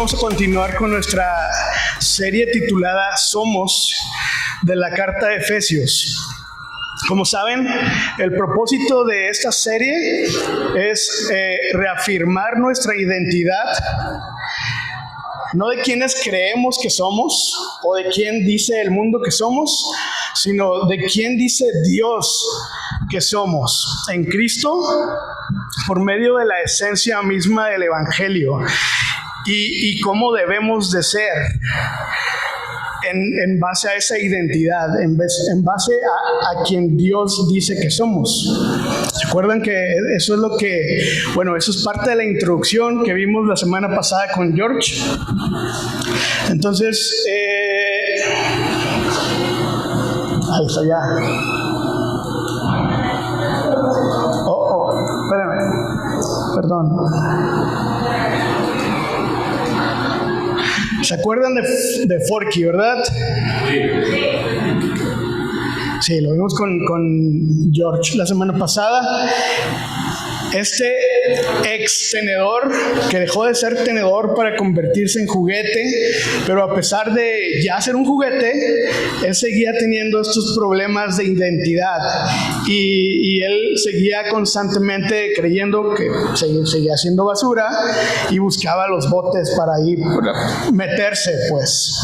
vamos a continuar con nuestra serie titulada Somos, de la carta de Efesios. Como saben, el propósito de esta serie es reafirmar nuestra identidad, no de quienes creemos que somos o de quién dice el mundo que somos, sino de quién dice Dios que somos en Cristo por medio de la esencia misma del Evangelio y cómo debemos de ser en base a esa identidad, en base a quien Dios dice que somos. ¿Se acuerdan que eso es lo que, eso es parte de la introducción que vimos la semana pasada con George? Entonces, ahí está ya. Espérame, perdón. ¿Se acuerdan de Forky, verdad? Sí, lo vimos con George la semana pasada. Este ex tenedor que dejó de ser tenedor para convertirse en juguete, pero a pesar de ya ser un juguete, él seguía teniendo estos problemas de identidad y él seguía constantemente creyendo que seguía haciendo basura y buscaba los botes para ir meterse, pues.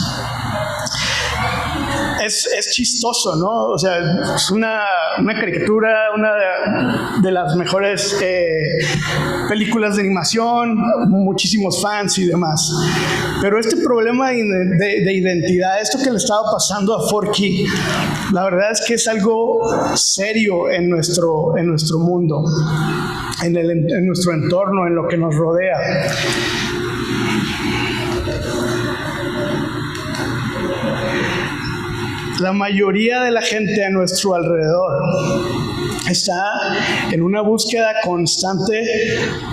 Es chistoso, ¿no? O sea, es una caricatura, una de las mejores películas de animación, muchísimos fans y demás. Pero este problema de identidad, esto que le estaba pasando a Forky, la verdad es que es algo serio en nuestro mundo, en nuestro entorno, en lo que nos rodea. La mayoría de la gente a nuestro alrededor está en una búsqueda constante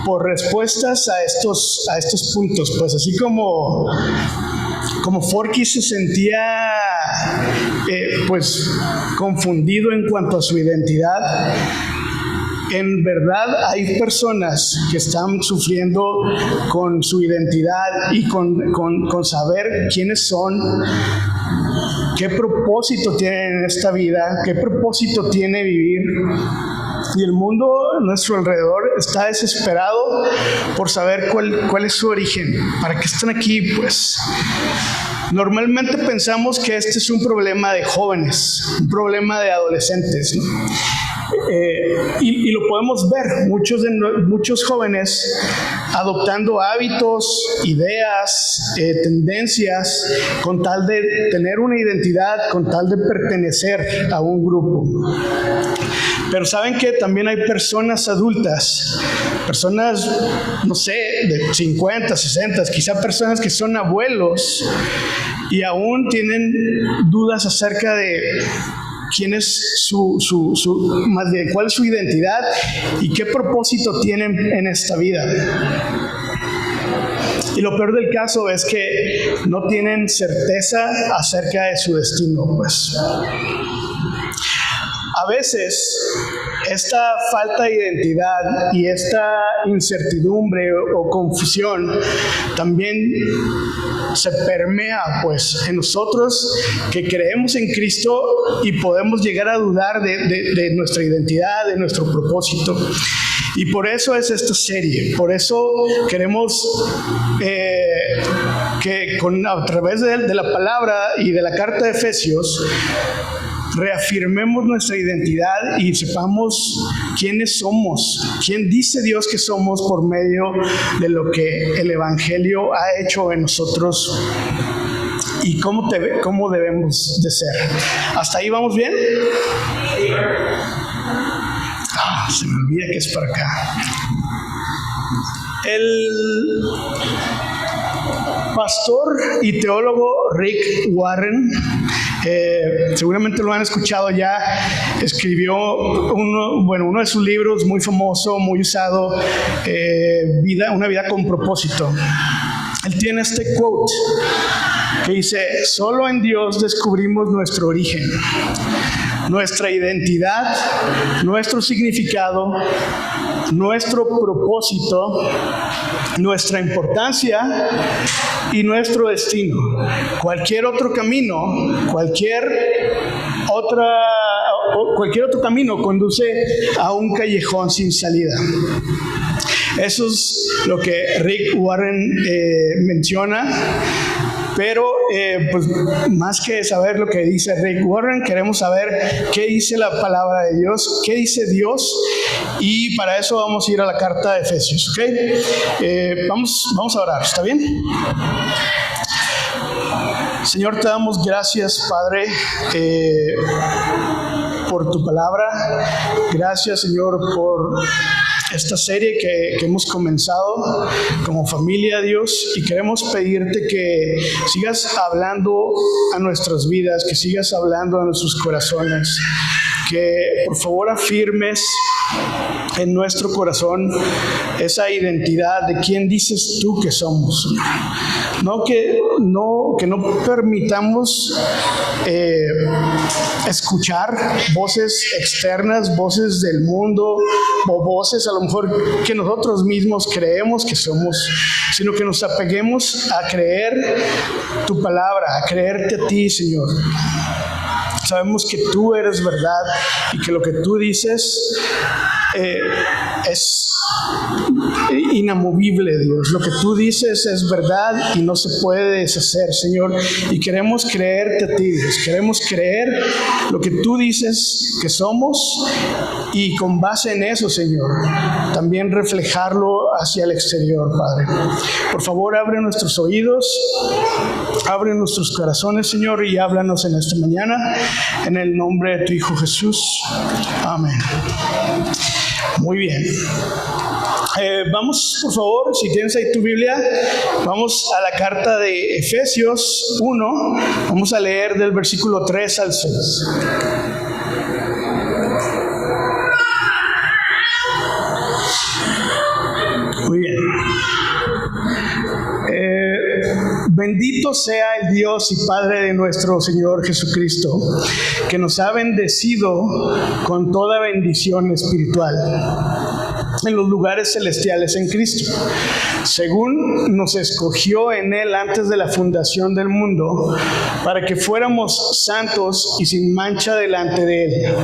por respuestas a estos puntos. Pues así como Forky se sentía confundido en cuanto a su identidad, en verdad hay personas que están sufriendo con su identidad y con saber quiénes son, qué propósito tienen en esta vida, qué propósito tiene vivir. Y el mundo a nuestro alrededor está desesperado por saber cuál es su origen, para qué están aquí, pues. Normalmente pensamos que este es un problema de jóvenes, un problema de adolescentes, ¿no? Y lo podemos ver, muchos jóvenes adoptando hábitos, ideas, tendencias, con tal de tener una identidad, con tal de pertenecer a un grupo. Pero saben que también hay personas adultas, personas, no sé, de 50, 60, quizá personas que son abuelos y aún tienen dudas acerca de quién es más bien, cuál es su identidad y qué propósito tienen en esta vida. Y lo peor del caso es que no tienen certeza acerca de su destino, pues. A veces, esta falta de identidad y esta incertidumbre o confusión también se permea, pues, en nosotros que creemos en Cristo y podemos llegar a dudar de nuestra identidad, de nuestro propósito. Y por eso es esta serie, por eso queremos que a través de la palabra y de la carta de Efesios reafirmemos nuestra identidad y sepamos quiénes somos, quién dice Dios que somos por medio de lo que el Evangelio ha hecho en nosotros y cómo debemos de ser. ¿Hasta ahí vamos bien? Se me olvida que es para acá. El pastor y teólogo Rick Warren, seguramente lo han escuchado ya, escribió uno de sus libros muy famoso, muy usado, Una vida con propósito. Él tiene este quote que dice: solo en Dios descubrimos nuestro origen. nuestra identidad, nuestro significado, nuestro propósito, nuestra importancia y nuestro destino. Cualquier otro camino, cualquier otro camino conduce a un callejón sin salida. Eso es lo que Rick Warren menciona. Pero pues más que saber lo que dice Rick Warren, queremos saber qué dice la palabra de Dios, qué dice Dios, y para eso vamos a ir a la carta de Efesios, ¿ok? Vamos a orar, ¿está bien? Señor, te damos gracias, Padre, por tu palabra. Gracias, Señor, por esta serie que hemos comenzado como familia, Dios, y queremos pedirte que sigas hablando a nuestras vidas, que sigas hablando a nuestros corazones, que por favor afirmes en nuestro corazón esa identidad de quién dices tú que somos. Que no permitamos escuchar voces externas, voces del mundo o voces a lo mejor que nosotros mismos creemos que somos, sino que nos apeguemos a creer tu palabra, a creerte a ti, Señor. Sabemos que tú eres verdad y que lo que tú dices es inamovible, Dios. Lo que tú dices es verdad y no se puede deshacer, Señor. Y queremos creerte a ti, Dios. Queremos creer lo que tú dices que somos y con base en eso, Señor, también reflejarlo hacia el exterior, Padre. Por favor, abre nuestros oídos, abre nuestros corazones, Señor, y háblanos en esta mañana, en el nombre de tu Hijo Jesús. Amén. Muy bien. Vamos, por favor, si tienes ahí tu Biblia, vamos a la carta de Efesios 1. Vamos a leer del versículo 3 al 6. Muy bien. Bendito sea el Dios y Padre de nuestro Señor Jesucristo, que nos ha bendecido con toda bendición espiritual en los lugares celestiales en Cristo, según nos escogió en Él antes de la fundación del mundo, para que fuéramos santos y sin mancha delante de Él.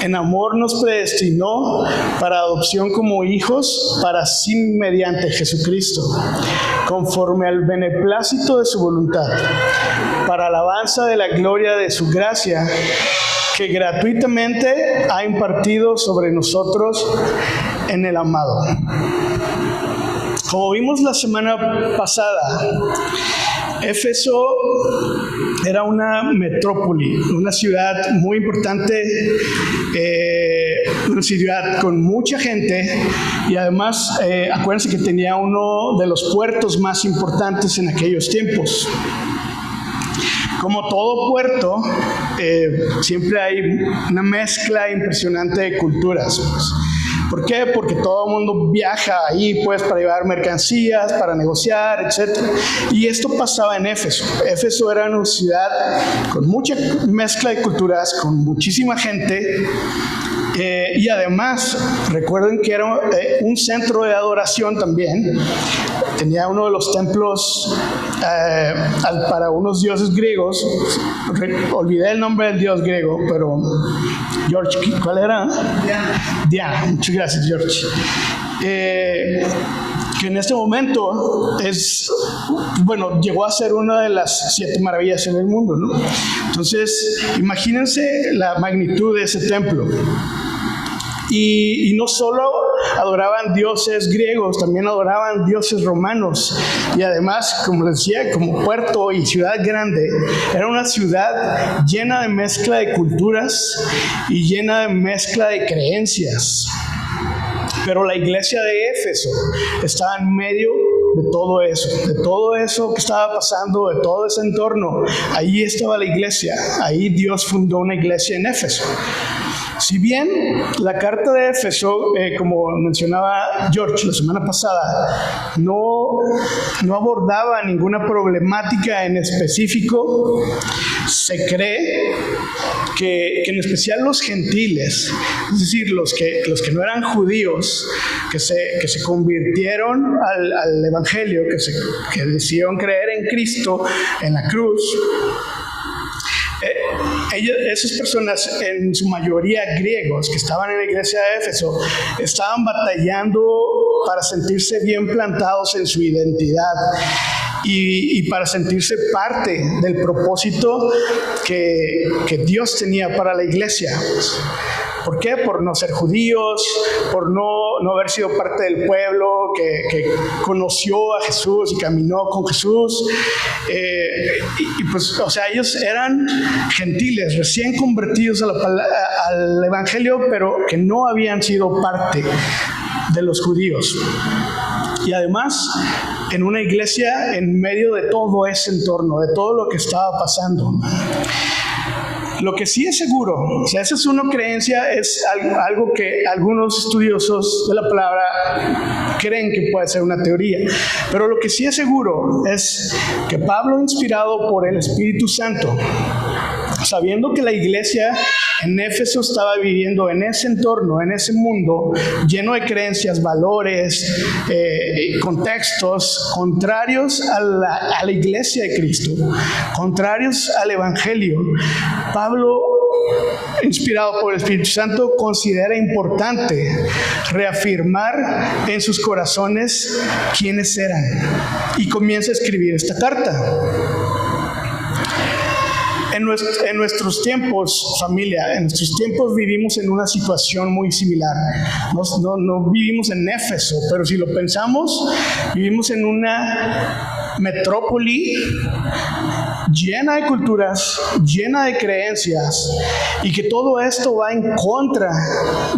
En amor nos predestinó para adopción como hijos para sí mediante Jesucristo, conforme al beneplácito de su voluntad, para alabanza de la gloria de su gracia, que gratuitamente ha impartido sobre nosotros en el amado. Como vimos la semana pasada, Éfeso era una metrópoli, una ciudad muy importante, una ciudad con mucha gente, y además acuérdense que tenía uno de los puertos más importantes en aquellos tiempos. Como todo puerto, siempre hay una mezcla impresionante de culturas, pues. ¿Por qué? Porque todo el mundo viaja ahí, pues, para llevar mercancías, para negociar, etc. Y esto pasaba en Éfeso. Éfeso era una ciudad con mucha mezcla de culturas, con muchísima gente. Y además, recuerden que era un centro de adoración también. Tenía uno de los templos para unos dioses griegos. Olvidé el nombre del dios griego, pero George, ¿cuál era? Diana. Muchas gracias, George. Que en este momento llegó a ser una de las 7 maravillas en el mundo, ¿no? Entonces, imagínense la magnitud de ese templo. Y no solo adoraban dioses griegos, también adoraban dioses romanos. Y además, como les decía, como puerto y ciudad grande, era una ciudad llena de mezcla de culturas y llena de mezcla de creencias. Pero la iglesia de Éfeso estaba en medio de todo eso que estaba pasando, de todo ese entorno. Ahí estaba la iglesia, ahí Dios fundó una iglesia en Éfeso. Si bien la carta de Éfeso, como mencionaba George la semana pasada, no abordaba ninguna problemática en específico, se cree que en especial los gentiles, es decir, los que no eran judíos, que se convirtieron al evangelio, que decidieron creer en Cristo, en la cruz, esas personas, en su mayoría griegos, que estaban en la iglesia de Éfeso, estaban batallando para sentirse bien plantados en su identidad y para sentirse parte del propósito que Dios tenía para la iglesia. ¿Por qué? Por no ser judíos, por no haber sido parte del pueblo que conoció a Jesús y caminó con Jesús. Y pues, o sea, ellos eran gentiles, recién convertidos al evangelio, pero que no habían sido parte de los judíos. Y además, en una iglesia en medio de todo ese entorno, de todo lo que estaba pasando. Lo que sí es seguro, o sea, esa es una creencia, es algo que algunos estudiosos de la palabra creen que puede ser una teoría, pero lo que sí es seguro es que Pablo, inspirado por el Espíritu Santo, sabiendo que la iglesia en Éfeso estaba viviendo en ese entorno, en ese mundo lleno de creencias, valores, contextos contrarios a la iglesia de Cristo, contrarios al evangelio, Pablo, inspirado por el Espíritu Santo, considera importante reafirmar en sus corazones quiénes eran y comienza a escribir esta carta. En nuestros tiempos, familia, en nuestros tiempos vivimos en una situación muy similar. No vivimos en Éfeso, pero si lo pensamos, vivimos en una metrópoli llena de culturas, llena de creencias, y que todo esto va en contra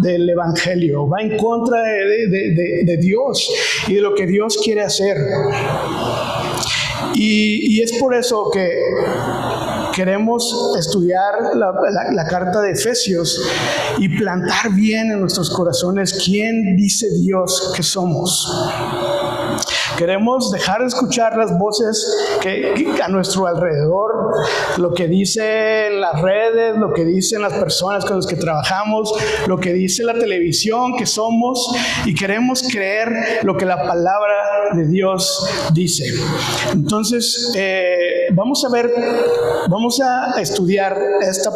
del evangelio, va en contra de Dios y de lo que Dios quiere hacer. Y es por eso que queremos estudiar la carta de Efesios y plantar bien en nuestros corazones quién dice Dios que somos. Queremos dejar de escuchar las voces que a nuestro alrededor, lo que dicen las redes, lo que dicen las personas con las que trabajamos, lo que dice la televisión que somos, y queremos creer lo que la palabra de Dios dice. Entonces, vamos a estudiar esta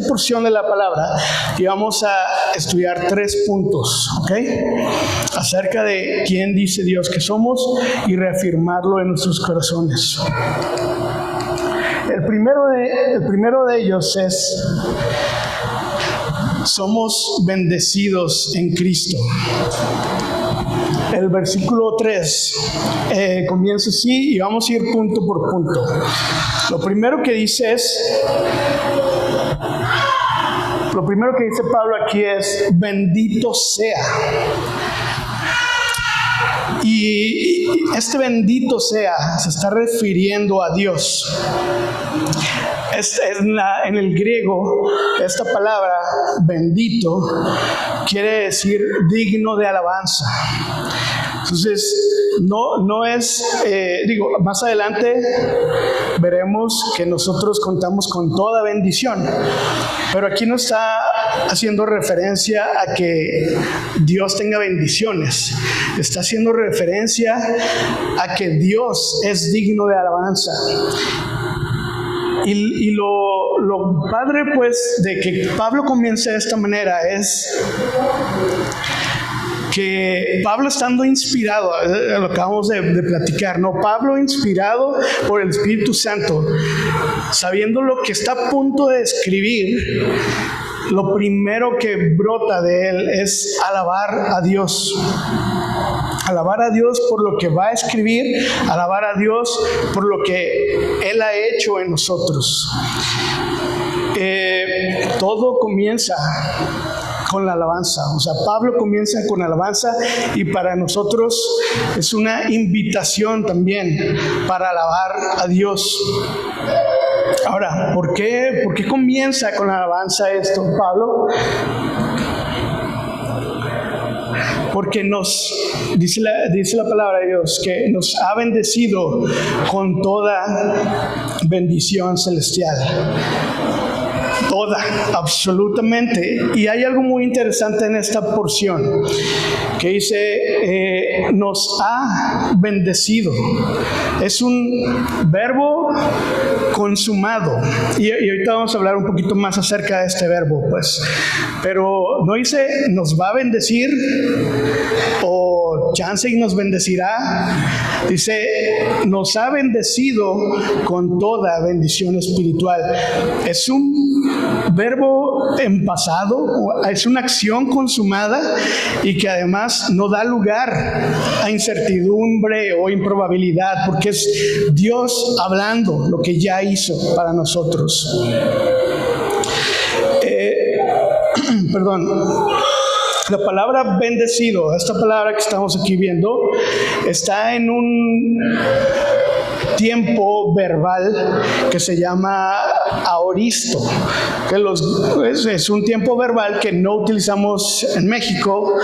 porción de la palabra, y vamos a estudiar 3 puntos, ¿ok? Acerca de quién dice Dios que somos y reafirmarlo en nuestros corazones. El primero de ellos es: somos bendecidos en Cristo. El versículo 3 comienza así, y vamos a ir punto por punto. Lo primero que dice Pablo aquí es: bendito sea. Y este bendito sea se está refiriendo a Dios. En el griego, esta palabra bendito quiere decir digno de alabanza. Entonces, no es, más adelante veremos que nosotros contamos con toda bendición, pero aquí no está haciendo referencia a que Dios tenga bendiciones, está haciendo referencia a que Dios es digno de alabanza. Y lo padre, pues, de que Pablo comience de esta manera es que Pablo, estando inspirado, lo acabamos de platicar, ¿no? Pablo, inspirado por el Espíritu Santo, sabiendo lo que está a punto de escribir, lo primero que brota de él es alabar a Dios. Alabar a Dios por lo que va a escribir, alabar a Dios por lo que Él ha hecho en nosotros. Todo comienza con la alabanza. O sea, Pablo comienza con alabanza, y para nosotros es una invitación también para alabar a Dios. Ahora, ¿por qué comienza con alabanza esto, Pablo? Porque dice la palabra de Dios, que nos ha bendecido con toda bendición celestial. Toda, absolutamente. Y hay algo muy interesante en esta porción, que dice, nos ha bendecido. Es un verbo consumado. Y ahorita vamos a hablar un poquito más acerca de este verbo, pues. Pero no dice, nos va a bendecir, o chance y nos bendecirá. Dice, nos ha bendecido con toda bendición espiritual. Es un verbo en pasado, es una acción consumada y que además no da lugar a incertidumbre o improbabilidad, porque es Dios hablando lo que ya hizo para nosotros. La palabra bendecido, esta palabra que estamos aquí viendo, está en un tiempo verbal que se llama aoristo, que es un tiempo verbal que no utilizamos en México,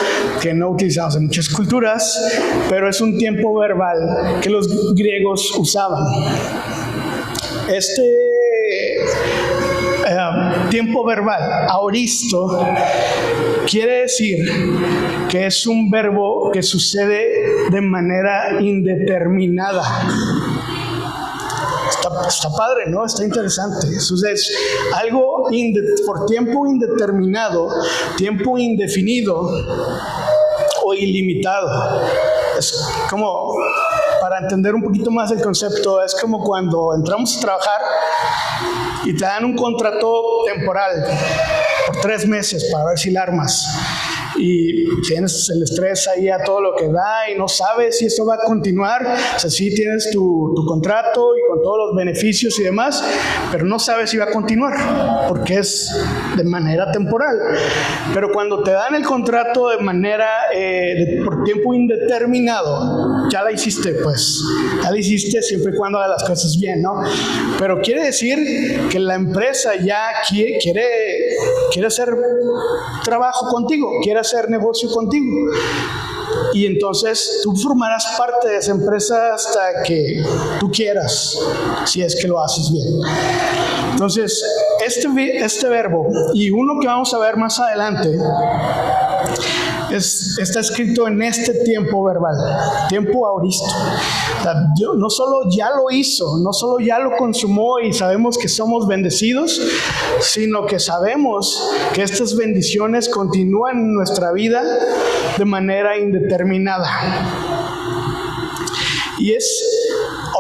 que no utilizamos en muchas culturas, pero es un tiempo verbal que los griegos usaban. Este tiempo verbal, aoristo, quiere decir que es un verbo que sucede de manera indeterminada. Está padre, ¿no? Está interesante. Es algo por tiempo indeterminado, tiempo indefinido o ilimitado. Es como, para entender un poquito más el concepto, es como cuando entramos a trabajar y te dan un contrato temporal por 3 meses para ver si la armas. Y tienes el estrés ahí a todo lo que da y no sabes si esto va a continuar. O sea, sí tienes tu contrato y con todos los beneficios y demás, pero no sabes si va a continuar porque es de manera temporal. Pero cuando te dan el contrato de manera por tiempo indeterminado, ya la hiciste, pues. Ya la hiciste siempre y cuando hagas las cosas bien, ¿no? Pero quiere decir que la empresa ya quiere hacer trabajo contigo, quiere hacer negocio contigo. Y entonces tú formarás parte de esa empresa hasta que tú quieras, si es que lo haces bien. Entonces, este verbo, y uno que vamos a ver más adelante, está escrito en este tiempo verbal, tiempo aoristo. O sea, no solo ya lo hizo, no solo ya lo consumó y sabemos que somos bendecidos, sino que sabemos que estas bendiciones continúan en nuestra vida de manera indeterminada. Y es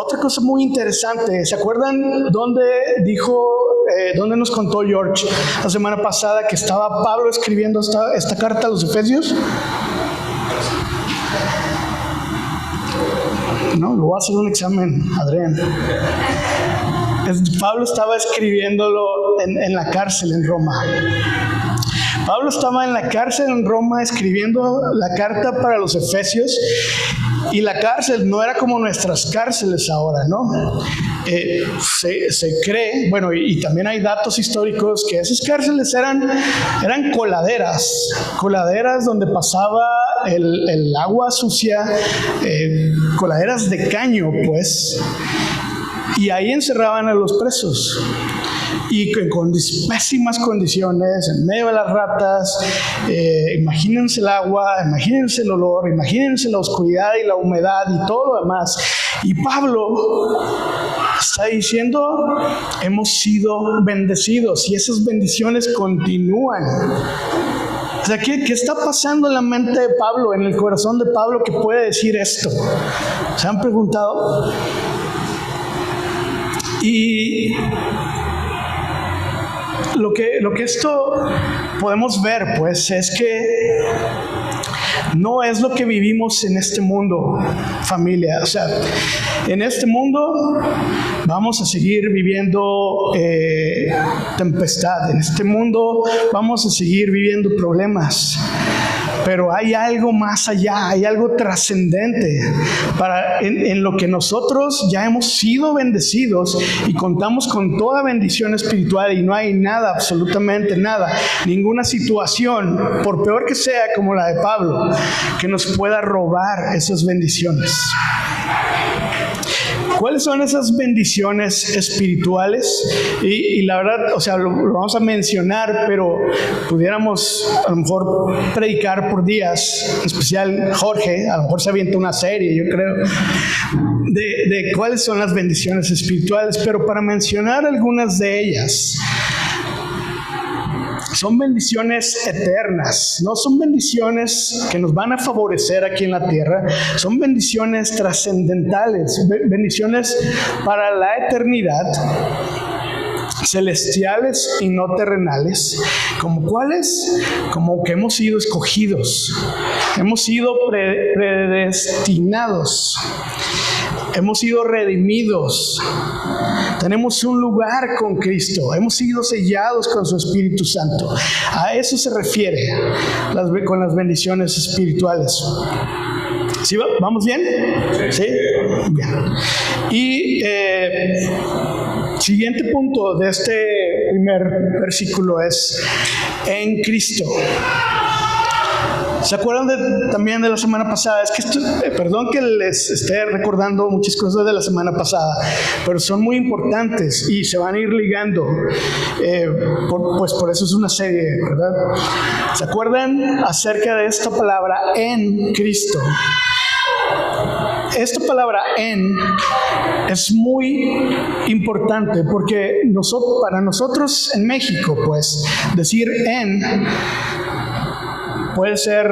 otra cosa muy interesante. ¿Se acuerdan dónde nos contó George la semana pasada que estaba Pablo escribiendo esta carta a los Efesios? No, lo voy a hacer un examen, Adrián. Pablo estaba escribiéndolo en la cárcel en Roma. Pablo estaba en la cárcel en Roma escribiendo la carta para los Efesios, y la cárcel no era como nuestras cárceles ahora, ¿no? Se cree, bueno, y también hay datos históricos que esas cárceles eran coladeras donde pasaba el agua sucia, coladeras de caño, pues, y ahí encerraban a los presos. Y con pésimas condiciones, en medio de las ratas. Imagínense el agua, imagínense el olor, imagínense la oscuridad y la humedad y todo lo demás. Y Pablo está diciendo, hemos sido bendecidos y esas bendiciones continúan. O sea, ¿qué está pasando en la mente de Pablo, en el corazón de Pablo, que puede decir esto? ¿Se han preguntado? Y lo que esto podemos ver, pues, es que no es lo que vivimos en este mundo, familia. O sea, en este mundo vamos a seguir viviendo tempestad. En este mundo vamos a seguir viviendo problemas. pero hay algo más allá, hay algo trascendente en lo que nosotros ya hemos sido bendecidos y contamos con toda bendición espiritual, y no hay nada, absolutamente nada, ninguna situación, por peor que sea como la de Pablo, que nos pueda robar esas bendiciones. ¿Cuáles son esas bendiciones espirituales? Y la verdad, o sea, lo vamos a mencionar, pero pudiéramos a lo mejor predicar por días, en especial Jorge, a lo mejor se avienta una serie, yo creo, de cuáles son las bendiciones espirituales, pero para mencionar algunas de ellas, son bendiciones eternas, no son bendiciones que nos van a favorecer aquí en la tierra, son bendiciones trascendentales, bendiciones para la eternidad, celestiales y no terrenales. ¿Como cuáles? Como que hemos sido escogidos, hemos sido predestinados, hemos sido redimidos, tenemos un lugar con Cristo, hemos sido sellados con su Espíritu Santo. A eso se refiere con las bendiciones espirituales. ¿Sí? ¿Vamos bien? ¿Sí? Bien. Y siguiente punto de este primer versículo es en Cristo. ¿Se acuerdan también de la semana pasada? Es que perdón que les esté recordando muchas cosas de la semana pasada, pero son muy importantes y se van a ir ligando. Pues por eso es una serie, ¿verdad? ¿Se acuerdan acerca de esta palabra en Cristo? Esta palabra en es muy importante porque para nosotros en México, pues, decir en puede ser,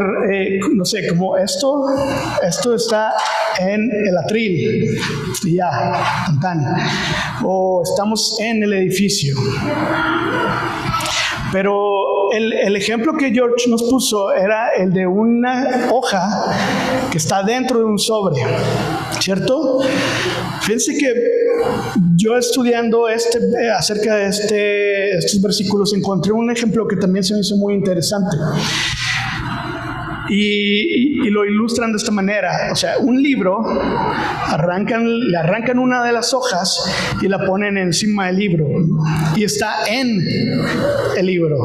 no sé, como esto está en el atril, y ya, tan. O estamos en el edificio. Pero el ejemplo que George nos puso era el de una hoja que está dentro de un sobre, ¿cierto? Fíjense que yo estudiando acerca de estos versículos encontré un ejemplo que también se me hizo muy interesante. Y lo ilustran de esta manera. O sea, un libro, le arrancan una de las hojas y la ponen encima del libro. Y está en el libro.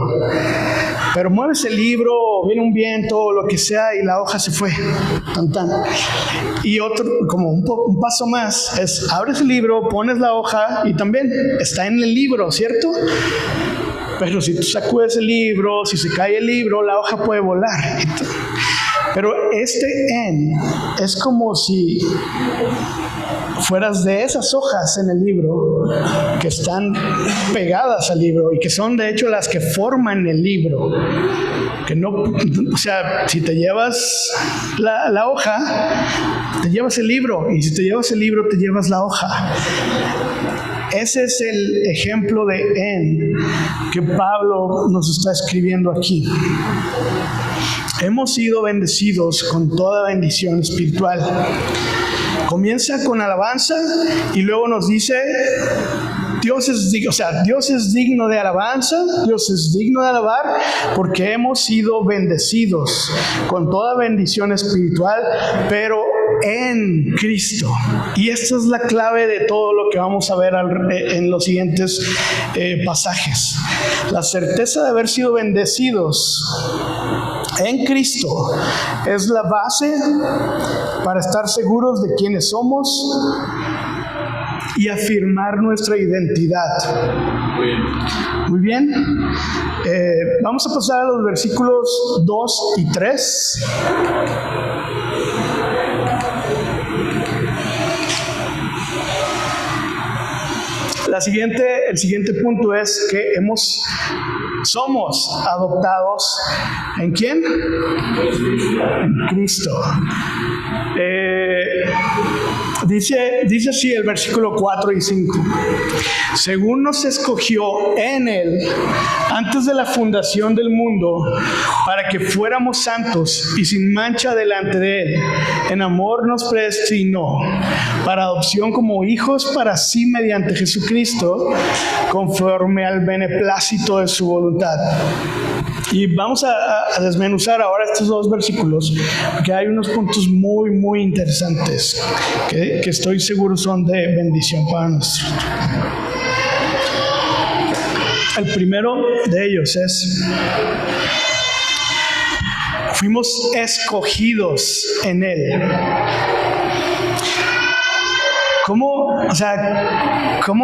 Pero mueves el libro, viene un viento o lo que sea y la hoja se fue. Tan, tan. Y otro, como un paso más, es abres el libro, pones la hoja y también está en el libro, ¿cierto? Pero si tú sacudes el libro, si se cae el libro, la hoja puede volar. Pero en es como si fueras de esas hojas en el libro que están pegadas al libro y que son de hecho las que forman el libro. Que no, o sea, si te llevas la hoja, te llevas el libro, y si te llevas el libro, te llevas la hoja. Ese es el ejemplo de en que Pablo nos está escribiendo aquí. Hemos sido bendecidos con toda bendición espiritual. Comienza con alabanza y luego nos dice Dios es digno de alabanza, Dios es digno de alabar porque hemos sido bendecidos con toda bendición espiritual, pero en Cristo. Y esta es la clave de todo lo que vamos a ver en los siguientes pasajes. La certeza de haber sido bendecidos en Cristo es la base para estar seguros de quiénes somos y afirmar nuestra identidad. Muy bien. Vamos a pasar a los versículos 2 y 3. El siguiente punto es que somos adoptados ¿en quién? En Cristo. Dice así el versículo 4 y 5. Según nos escogió en Él antes de la fundación del mundo, para que fuéramos santos y sin mancha delante de Él, en amor nos predestinó para adopción como hijos para sí mediante Jesucristo, conforme al beneplácito de su voluntad. Y vamos a desmenuzar ahora estos dos versículos, porque hay unos puntos muy, muy interesantes que estoy seguro son de bendición para nosotros. El primero de ellos es: fuimos escogidos en Él. ¿Cómo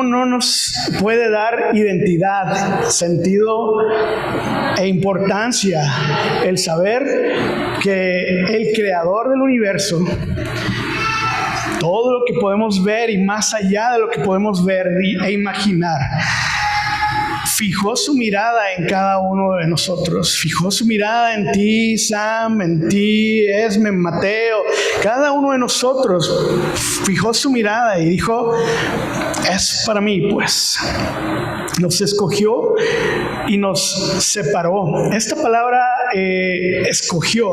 no nos puede dar identidad, sentido e importancia el saber que el creador del universo, todo lo que podemos ver y más allá de lo que podemos ver e imaginar, fijó su mirada en cada uno de nosotros, fijó su mirada en ti, Sam, en ti, Esme, en Mateo, cada uno de nosotros fijó su mirada y dijo: es para mí, pues. Nos escogió y nos separó. Esta palabra escogió,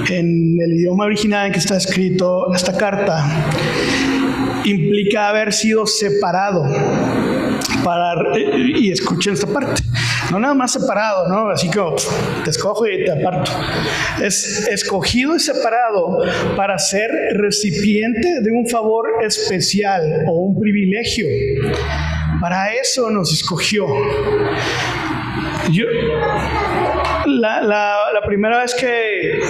en el idioma original en que está escrito esta carta, implica haber sido separado. Y escuchen esta parte, no nada más separado, ¿no? Así que te escojo y te aparto. Es escogido y separado para ser recipiente de un favor especial o un privilegio. Para eso nos escogió. La primera vez que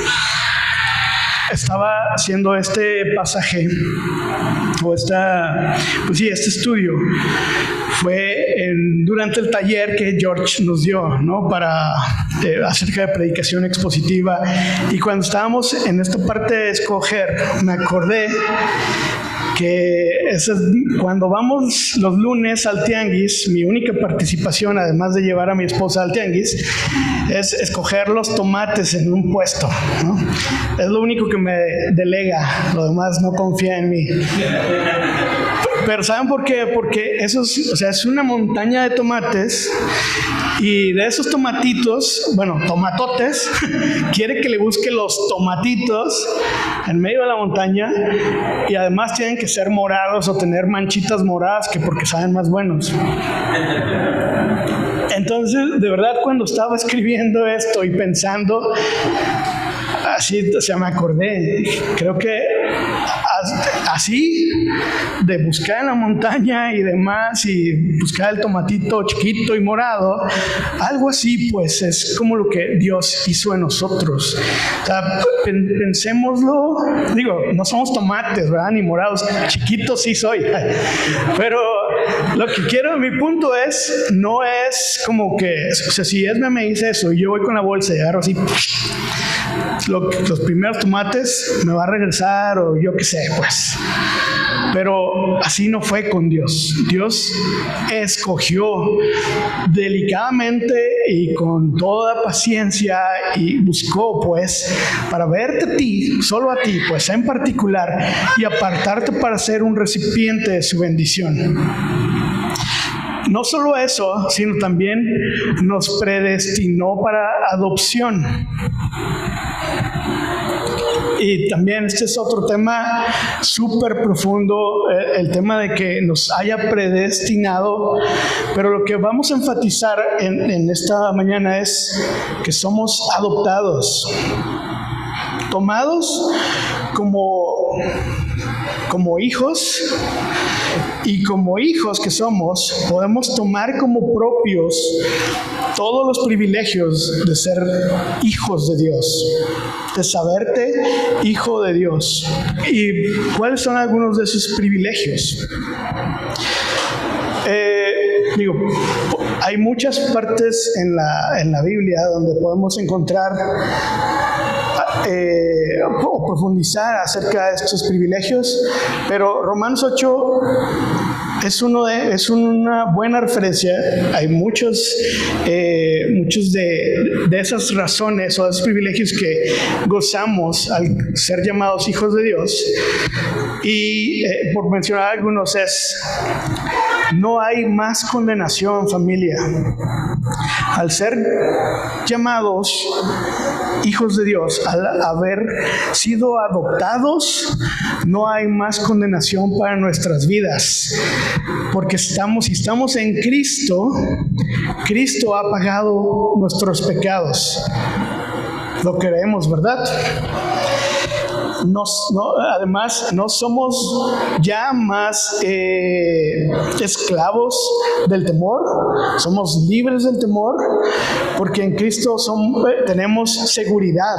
estaba haciendo este pasaje o este estudio fue durante el taller que George nos dio, ¿no? Acerca de predicación expositiva. Y cuando estábamos en esta parte de escoger, me acordé que cuando vamos los lunes al tianguis, mi única participación, además de llevar a mi esposa al tianguis, es escoger los tomates en un puesto, ¿no? Es lo único que me delega, lo demás no confía en mí. Pero ¿saben por qué? Porque es una montaña de tomates, y de esos tomatitos, tomatotes, quiere que le busque los tomatitos en medio de la montaña, y además tienen que ser morados o tener manchitas moradas, porque saben más buenos. Entonces, de verdad, cuando estaba escribiendo esto y pensando, así, me acordé, creo que así, de buscar en la montaña y demás, y buscar el tomatito chiquito y morado, algo así, pues, es como lo que Dios hizo en nosotros. O sea, pensémoslo, no somos tomates, ¿verdad? Ni morados, chiquitos sí soy, pero lo que quiero, mi punto no es como que, si Esme me dice eso y yo voy con la bolsa y agarro así, los primeros tomates me va a regresar, o yo qué sé, pues. Pero así no fue con Dios. Dios escogió delicadamente y con toda paciencia, y buscó, pues, para verte a ti, solo a ti, pues, en particular, y apartarte para ser un recipiente de su bendición. No solo eso, sino también nos predestinó para adopción. Y también este es otro tema súper profundo, el tema de que nos haya predestinado, pero lo que vamos a enfatizar en esta mañana es que somos adoptados, tomados como hijos, y como hijos que somos, podemos tomar como propios todos los privilegios de ser hijos de Dios, de saberte hijo de Dios. ¿Y cuáles son algunos de esos privilegios? Hay muchas partes en la Biblia donde podemos encontrar o profundizar acerca de estos privilegios, pero Romanos 8 es una buena referencia. Hay muchos de esas razones o esos privilegios que gozamos al ser llamados hijos de Dios, y por mencionar algunos no hay más condenación, familia. Al ser llamados hijos de Dios, al haber sido adoptados, no hay más condenación para nuestras vidas, porque si estamos en Cristo, Cristo ha pagado nuestros pecados. Lo creemos, ¿verdad? Además, no somos ya más esclavos del temor, somos libres del temor, porque en Cristo tenemos seguridad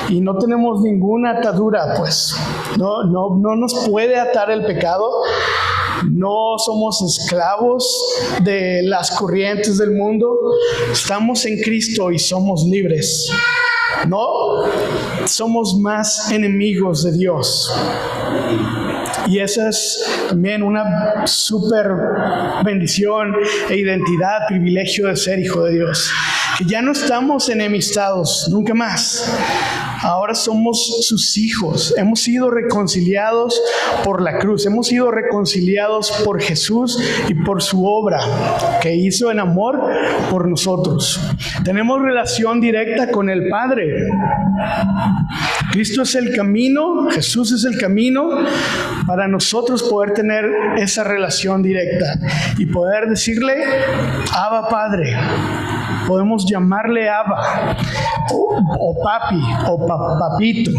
y no tenemos ninguna atadura, pues no nos puede atar el pecado. No somos esclavos de las corrientes del mundo, estamos en Cristo y somos libres. No somos más enemigos de Dios. Y esa es también una súper bendición e identidad, privilegio de ser hijo de Dios. Que ya no estamos enemistados, nunca más. Ahora somos sus hijos. Hemos sido reconciliados por la cruz. Hemos sido reconciliados por Jesús y por su obra que hizo en amor por nosotros. Tenemos relación directa con el Padre. Cristo es el camino, Jesús es el camino para nosotros poder tener esa relación directa y poder decirle, Abba Padre. Podemos llamarle Abba o Papi o Papito.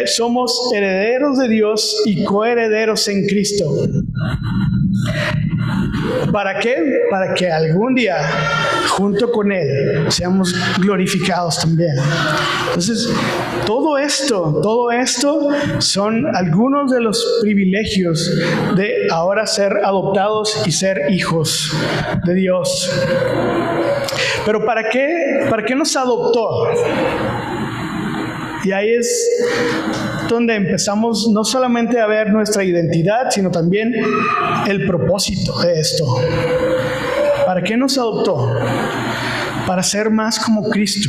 Somos herederos de Dios y coherederos en Cristo. ¿Para qué? Para que algún día, junto con Él, seamos glorificados también. Entonces, todo esto son algunos de los privilegios de ahora ser adoptados y ser hijos de Dios. Pero ¿para qué nos adoptó? Y ahí es donde empezamos no solamente a ver nuestra identidad, sino también el propósito de esto. ¿Para qué nos adoptó? Para ser más como Cristo.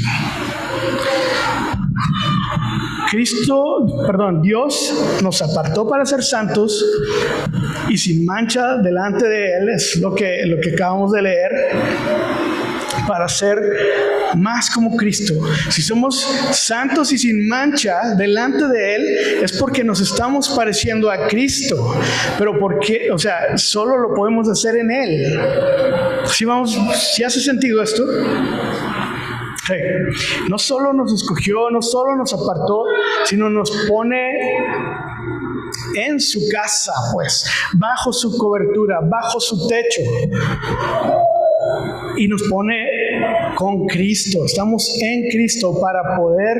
Dios nos apartó para ser santos y sin mancha delante de Él, es lo que acabamos de leer, para ser más como Cristo. Si somos santos y sin mancha delante de Él, es porque nos estamos pareciendo a Cristo. Pero ¿por qué? O sea, solo lo podemos hacer en Él. ¿Sí hace sentido esto? Sí. No solo nos escogió, no solo nos apartó, sino nos pone en su casa, pues, bajo su cobertura, bajo su techo. Y nos pone con Cristo. Estamos en Cristo para poder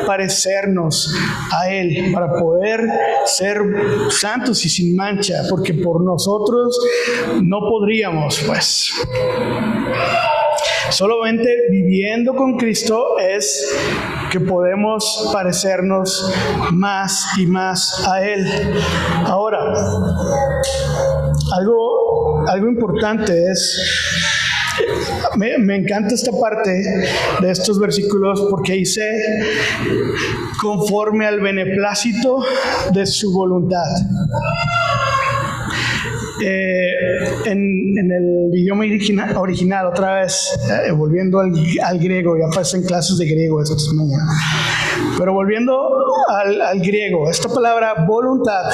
parecernos a Él, para poder ser santos y sin mancha, porque por nosotros no podríamos, pues. Solamente viviendo con Cristo es que podemos parecernos más y más a Él. Ahora, algo importante es, me encanta esta parte de estos versículos porque dice, conforme al beneplácito de su voluntad. En el idioma original, otra vez, volviendo al griego, ya pasé en clases de griego esta mañana, pero volviendo al griego, esta palabra voluntad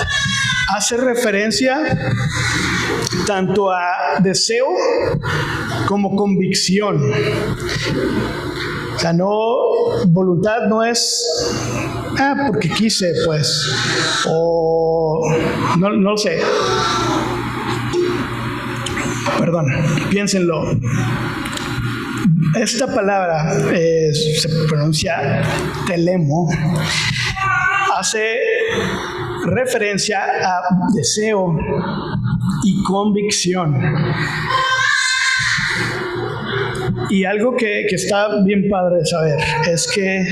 hace referencia tanto a deseo como convicción. O sea, voluntad no es porque quise, pues, o no lo sé. Perdón, piénsenlo. Esta palabra se pronuncia telemo, hace referencia a deseo y convicción. Y algo que está bien padre de saber es que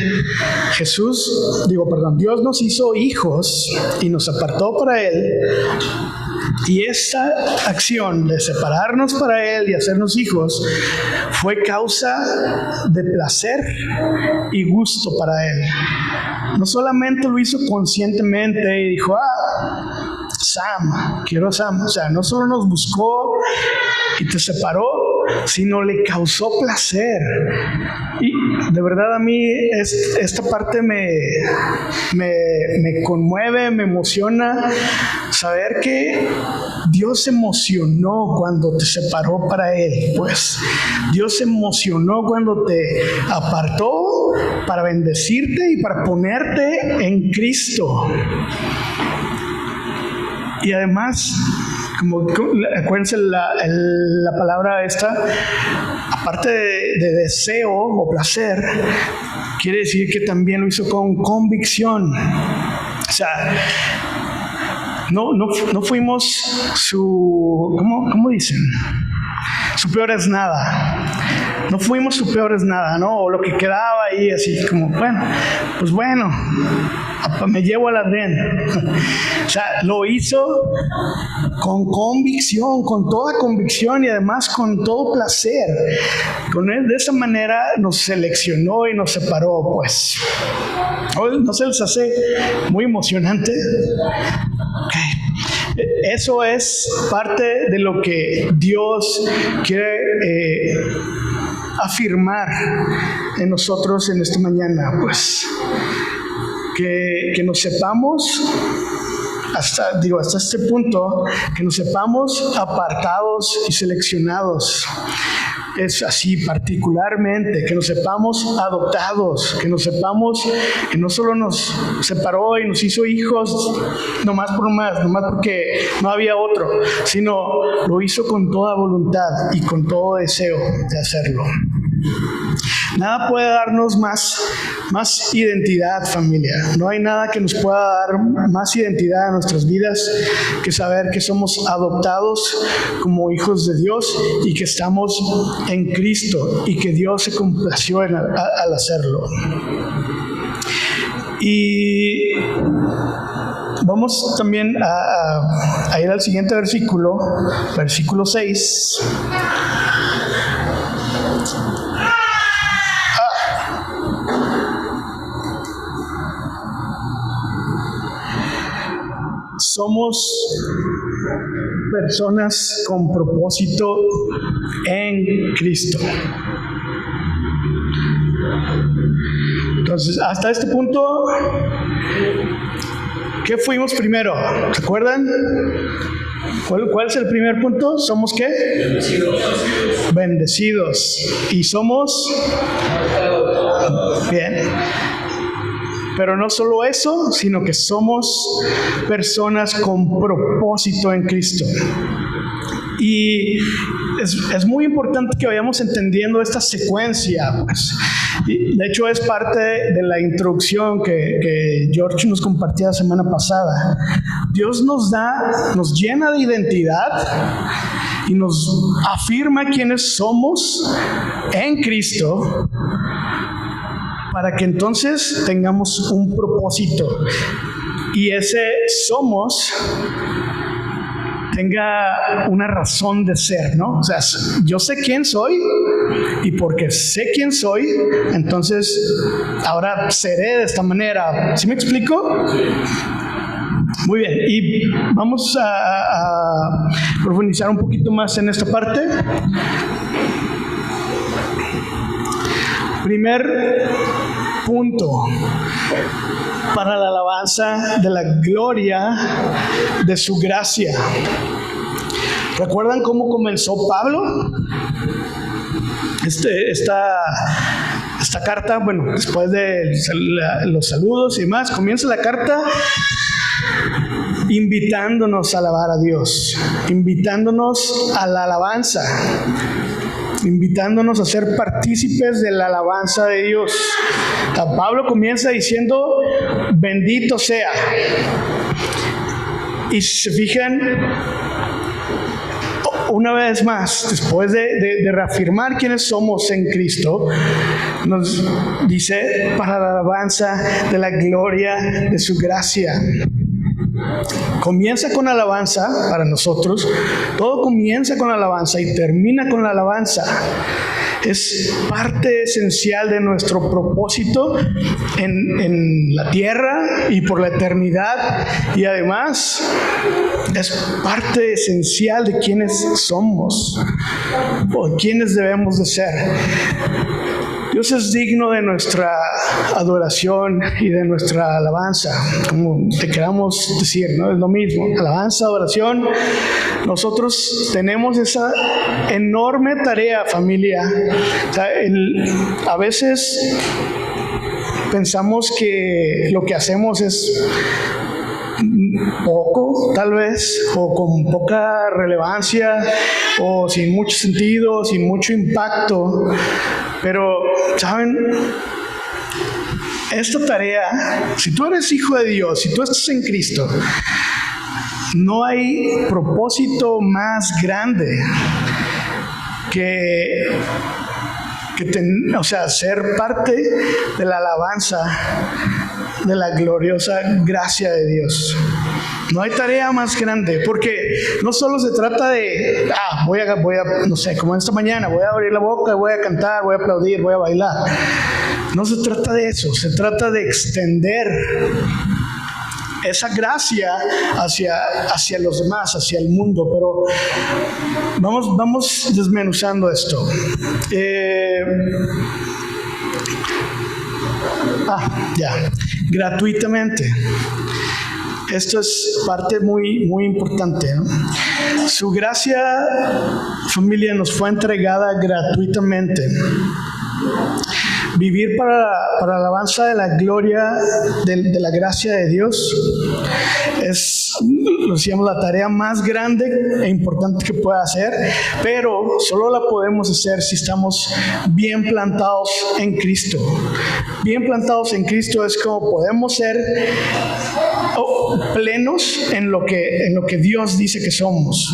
Dios nos hizo hijos y nos apartó para Él. Y esta acción de separarnos para Él y hacernos hijos fue causa de placer y gusto para Él. No solamente lo hizo conscientemente y dijo, quiero a Sam. O sea, no solo nos buscó y te separó, sino le causó placer. Y de verdad a mí esta parte me conmueve, me emociona saber que Dios se emocionó cuando te separó para Él. Pues Dios se emocionó cuando te apartó para bendecirte y para ponerte en Cristo. Y además, acuérdense la palabra esta, aparte de deseo o placer, quiere decir que también lo hizo con convicción. O sea, no fuimos su, ¿cómo dicen? Su peor es nada. No fuimos su peor es nada, ¿no? O lo que quedaba ahí, así como, bueno, me llevo al Adrián. O sea, lo hizo con convicción, con toda convicción y además con todo placer. De esa manera nos seleccionó y nos separó, pues. ¿No se les hace muy emocionante? Okay. Eso es parte de lo que Dios quiere afirmar en nosotros en esta mañana, pues. Que nos sepamos, hasta este punto, que nos sepamos apartados y seleccionados. Es así particularmente, que nos sepamos adoptados, que nos sepamos que no solo nos separó y nos hizo hijos nomás porque no había otro, sino lo hizo con toda voluntad y con todo deseo de hacerlo. Nada puede darnos más identidad, familia. No hay nada que nos pueda dar más identidad a nuestras vidas que saber que somos adoptados como hijos de Dios y que estamos en Cristo y que Dios se complació al hacerlo. Y vamos también a ir al siguiente versículo 6. Somos personas con propósito en Cristo. Entonces, hasta este punto, ¿qué fuimos primero? ¿Se acuerdan? ¿Cuál es el primer punto? ¿Somos qué? Bendecidos. ¿Y somos? Bien. Pero no solo eso, sino que somos personas con propósito en Cristo. Y es muy importante que vayamos entendiendo esta secuencia, pues. Y de hecho es parte de la introducción que George nos compartía la semana pasada. Dios nos llena de identidad y nos afirma quiénes somos en Cristo, para que entonces tengamos un propósito y ese somos tenga una razón de ser, ¿no? O sea, yo sé quién soy y porque sé quién soy, entonces ahora seré de esta manera. ¿Sí me explico? Muy bien, y vamos a profundizar un poquito más en esta parte. Primer punto, para la alabanza de la gloria de su gracia. ¿Recuerdan cómo comenzó Pablo? Esta carta, bueno, después de los saludos y demás, comienza la carta invitándonos a alabar a Dios, invitándonos a la alabanza, invitándonos a ser partícipes de la alabanza de Dios. Pablo comienza diciendo, bendito sea. Y si se fijan, una vez más, después de reafirmar quiénes somos en Cristo, nos dice, para la alabanza de la gloria de su gracia. comienza con alabanza para nosotros. Todo comienza con alabanza y termina con la alabanza. Es parte esencial de nuestro propósito en la tierra y por la eternidad. Y además es parte esencial de quienes somos o quienes debemos de ser. Dios es digno de nuestra adoración y de nuestra alabanza, como te queramos decir, ¿no? Es lo mismo, alabanza, adoración. Nosotros tenemos esa enorme tarea, familia. O sea, a veces pensamos que lo que hacemos es poco, tal vez, o con poca relevancia, o sin mucho sentido, sin mucho impacto. Pero, ¿saben? Esta tarea, si tú eres hijo de Dios, si tú estás en Cristo, no hay propósito más grande que ser parte de la alabanza de la gloriosa gracia de Dios. No hay tarea más grande, porque no solo se trata de, voy a, no sé, como esta mañana, voy a abrir la boca, voy a cantar, voy a aplaudir, voy a bailar. No se trata de eso, se trata de extender esa gracia hacia los demás, hacia el mundo. Pero vamos desmenuzando esto. Gratuitamente. Esto es parte muy, muy importante, ¿no? Su gracia, familia, nos fue entregada gratuitamente. Vivir para la alabanza de la gloria, de la gracia de Dios, es, lo decíamos, la tarea más grande e importante que pueda hacer, pero solo la podemos hacer si estamos bien plantados en Cristo. Bien plantados en Cristo es como podemos ser plenos en lo que Dios dice que somos.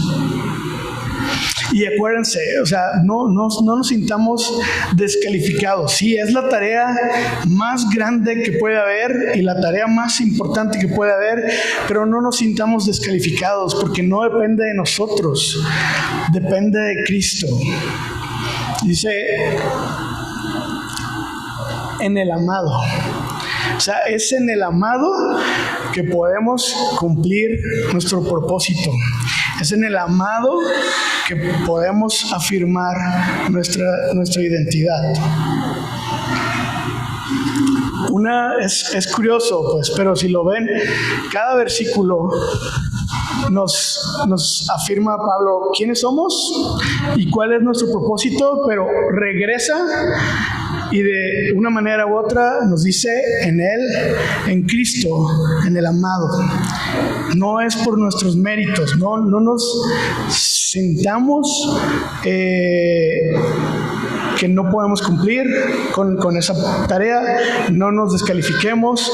Y acuérdense, o sea, no nos sintamos descalificados. Sí, es la tarea más grande que puede haber y la tarea más importante que puede haber, pero no nos sintamos descalificados porque no depende de nosotros, depende de Cristo. Dice, en el amado. O sea, es en el amado que podemos cumplir nuestro propósito. Es en el amado que podemos afirmar nuestra identidad. Es curioso, pues, pero si lo ven, cada versículo nos afirma Pablo quiénes somos y cuál es nuestro propósito, pero regresa y de una manera u otra nos dice en Él, en Cristo, en el amado. No es por nuestros méritos, no nos sintamos que no podemos cumplir con esa tarea, no nos descalifiquemos,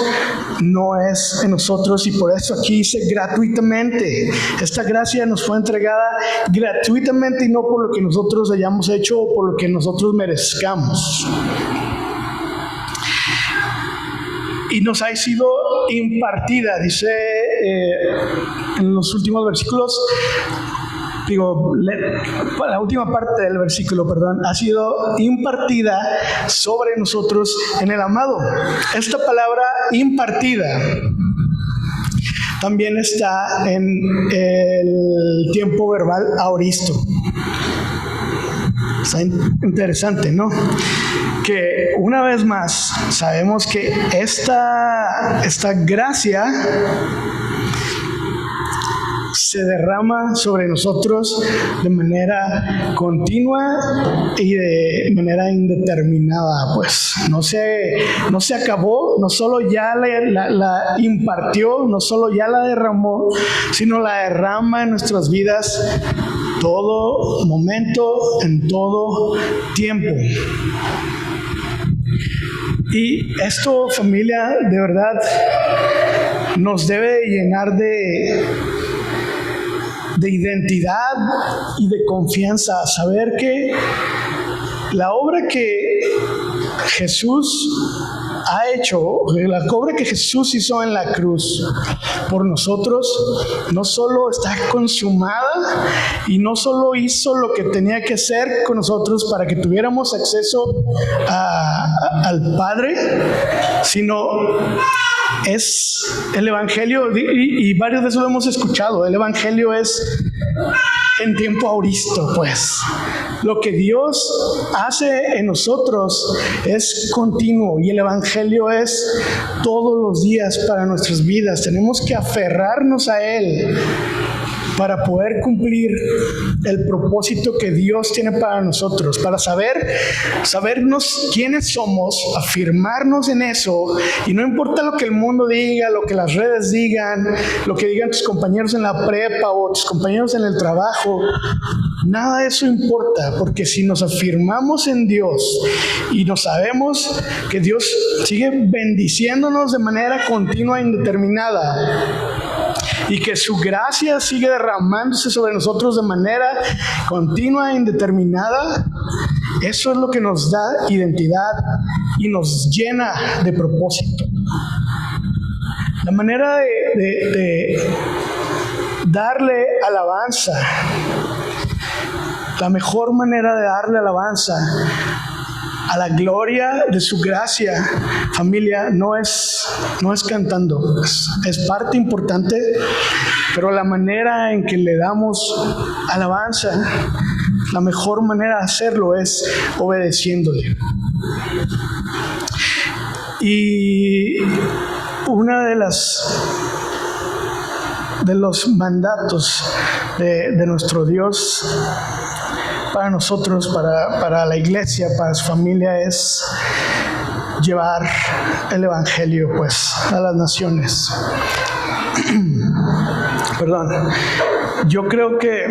no es en nosotros, y por eso aquí dice gratuitamente. Esta gracia nos fue entregada gratuitamente y no por lo que nosotros hayamos hecho o por lo que nosotros merezcamos. Y nos ha sido impartida, dice en los últimos versículos, la última parte del versículo, ha sido impartida sobre nosotros en el amado. Esta palabra impartida también está en el tiempo verbal aoristo. Está interesante, ¿no? Que una vez más sabemos que esta gracia se derrama sobre nosotros de manera continua y de manera indeterminada, pues no se acabó, no solo ya la impartió, no solo ya la derramó, sino la derrama en nuestras vidas todo momento, en todo tiempo. Y esto, familia, de verdad nos debe llenar de identidad y de confianza, saber que la obra que Jesús ha hecho, la obra que Jesús hizo en la cruz por nosotros, no solo está consumada y no solo hizo lo que tenía que hacer con nosotros para que tuviéramos acceso al Padre, sino es el Evangelio, y varios de eso lo hemos escuchado. El Evangelio es en tiempo auristo, pues. Lo que Dios hace en nosotros es continuo, y el Evangelio es todos los días para nuestras vidas. Tenemos que aferrarnos a Él para poder cumplir el propósito que Dios tiene para nosotros, para sabernos quiénes somos, afirmarnos en eso, y no importa lo que el mundo diga, lo que las redes digan, lo que digan tus compañeros en la prepa o tus compañeros en el trabajo, nada de eso importa, porque si nos afirmamos en Dios y nos sabemos que Dios sigue bendiciéndonos de manera continua e indeterminada, y que su gracia sigue derramándose sobre nosotros de manera continua e indeterminada, eso es lo que nos da identidad y nos llena de propósito. La manera de darle alabanza, la mejor manera de darle alabanza a la gloria de su gracia, familia, no es cantando, es parte importante, pero la manera en que le damos alabanza, la mejor manera de hacerlo es obedeciéndole. Y una de los mandatos de nuestro Dios para nosotros, para la iglesia, para su familia, es llevar el Evangelio, pues, a las naciones. Perdón. Yo creo que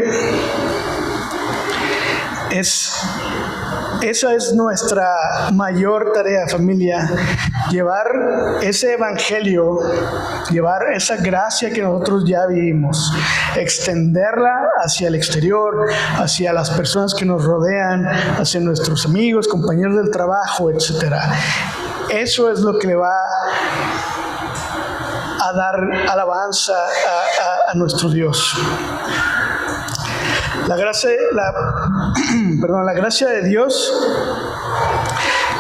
esa es nuestra mayor tarea, familia, llevar ese Evangelio, llevar esa gracia que nosotros ya vivimos, extenderla hacia el exterior, hacia las personas que nos rodean, hacia nuestros amigos, compañeros del trabajo, etc. Eso es lo que le va a dar alabanza a nuestro Dios. La gracia de Dios,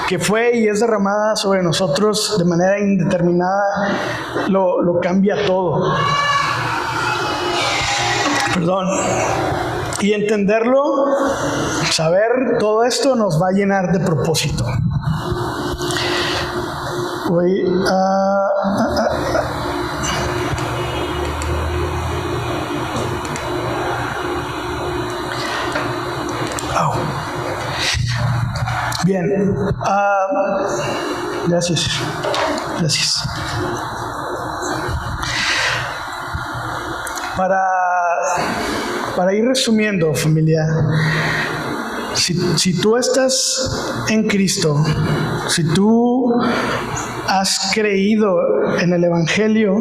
que fue y es derramada sobre nosotros de manera indeterminada, lo cambia todo. Y entenderlo, saber todo esto, nos va a llenar de propósito. Bien, gracias. Para ir resumiendo, familia, si tú estás en Cristo, si tú has creído en el Evangelio,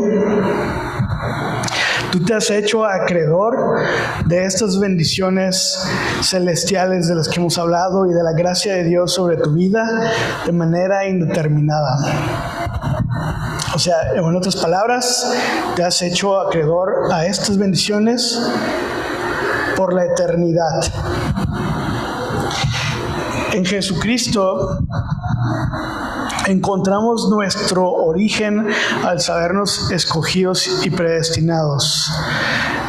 tú te has hecho acreedor de estas bendiciones celestiales de las que hemos hablado y de la gracia de Dios sobre tu vida de manera indeterminada. O sea, en otras palabras, te has hecho acreedor a estas bendiciones por la eternidad. En Jesucristo encontramos nuestro origen al sabernos escogidos y predestinados.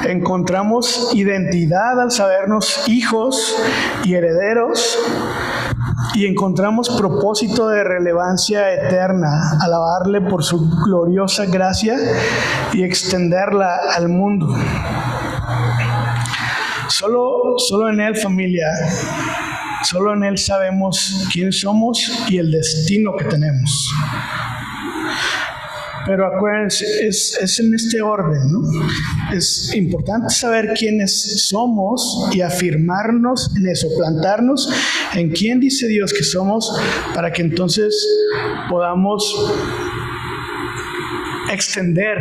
Encontramos identidad al sabernos hijos y herederos. Y encontramos propósito de relevancia eterna, alabarle por su gloriosa gracia y extenderla al mundo. Solo en Él, familia, solo en Él sabemos quién somos y el destino que tenemos. Pero acuérdense, es en este orden, ¿no? Es importante saber quiénes somos y afirmarnos en eso, plantarnos en quién dice Dios que somos, para que entonces podamos extender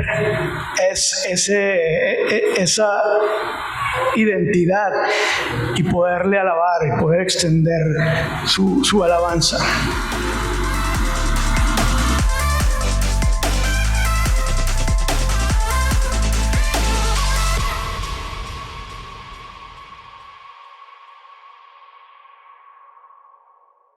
esa identidad y poderle alabar y poder extender su alabanza.